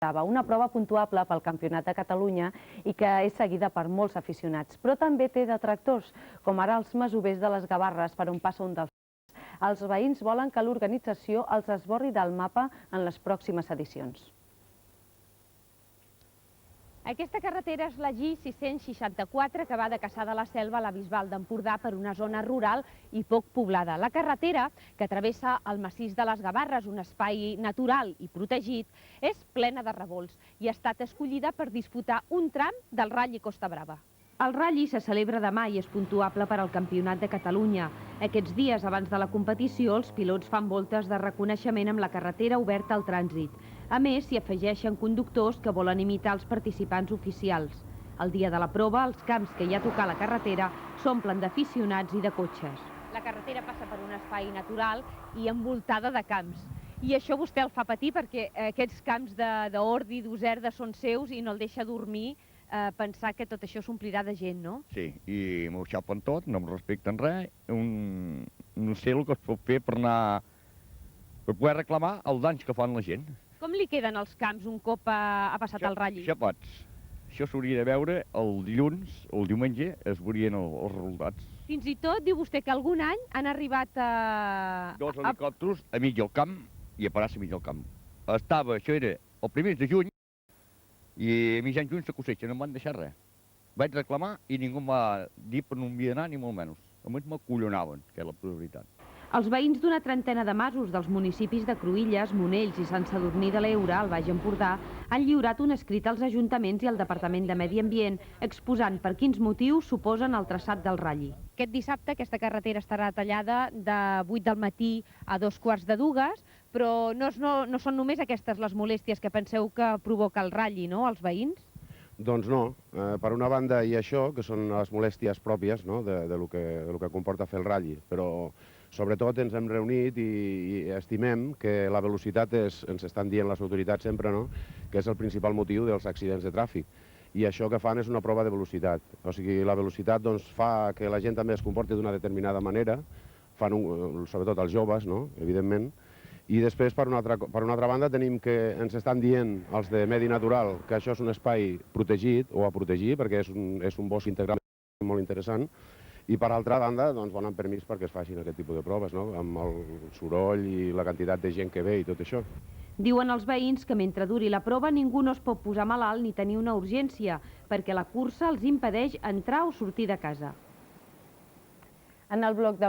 Una prova puntuable pel Campionat de Catalunya i que és seguida per molts aficionats, però també té detractors, com ara els masovers de les Gavarres, per on passa un dels trens. Els veïns volen que l'organització els esborri del mapa en les pròximes edicions. Aquesta carretera és la G664 que va de Cassà de la Selva a la Bisbal d'Empordà per una zona rural i poc poblada. La carretera, que travessa el massís de les Gavarres, un espai natural i protegit, és plena de revolts i ha estat escollida per disputar un tram del Rally Costa Brava. El Rally se celebra demà i és puntuable per al Campionat de Catalunya. Aquests dies, abans de la competició, els pilots fan voltes de reconeixement amb la carretera oberta al trànsit. A més, s'hi afegeixen conductors que volen imitar els participants oficials. El dia de la prova, els camps que hi ha a tocar la carretera s'omplen d'aficionats i de cotxes. La carretera passa per un espai natural i envoltada de camps. I això vostè el fa patir perquè aquests camps d'ordi, d'userda, són seus i no el deixa dormir pensar que tot això s'omplirà de gent, no? Sí, i m'ho xapen tot, no em respecten res. No sé el que es pot fer per poder reclamar els danys que fan la gent. Com li queden els camps un cop ha passat el Rally? Xapats. Això s'hauria de veure el dilluns o el diumenge, es veurien els resultats. Fins i tot diu vostè que algun any han arribat Dos helicòpters a mig del camp i a parar-se a mig del camp. Això era el primer de juny, i a mitjan juny se cosecha, no em van deixar res. Vaig reclamar i ningú em va dir per no em havia d'anar, ni molt menys. A més m'acollonaven, que és la prioritat. Els veïns d'una trentena de masos dels municipis de Cruïlles, Monells i Sant Sadurní de l'Eure, al Baix Empordà, han lliurat un escrit als ajuntaments i al Departament de Medi Ambient exposant per quins motius suposen el traçat del Rally. Aquest dissabte aquesta carretera estarà tallada de 8 del matí a 2:15, però no són només aquestes les molèsties que penseu que provoca el Rally, no, als veïns? Doncs no. Per una banda hi ha això, que són les molèsties pròpies de lo que comporta fer el Rally, però sobretot ens hem reunit i estimem que la velocitat ens estan dient les autoritats sempre, no?, que és el principal motiu dels accidents de tràfic. I això que fan és una prova de velocitat. O sigui, la velocitat fa que la gent també es comporti d'una determinada manera, sobretot els joves, no?, evidentment. I després, per una altra banda, tenim que ens estan dient els de Medi Natural que això és un espai protegit o a protegir, perquè és un bosc integral molt interessant, i per altra banda donen permís perquè es facin aquest tipus de proves, no?, amb el soroll i la quantitat de gent que ve i tot això. Diuen els veïns que mentre duri la prova ningú no es pot posar malalt ni tenir una urgència, perquè la cursa els impedeix entrar o sortir de casa. En el bloc de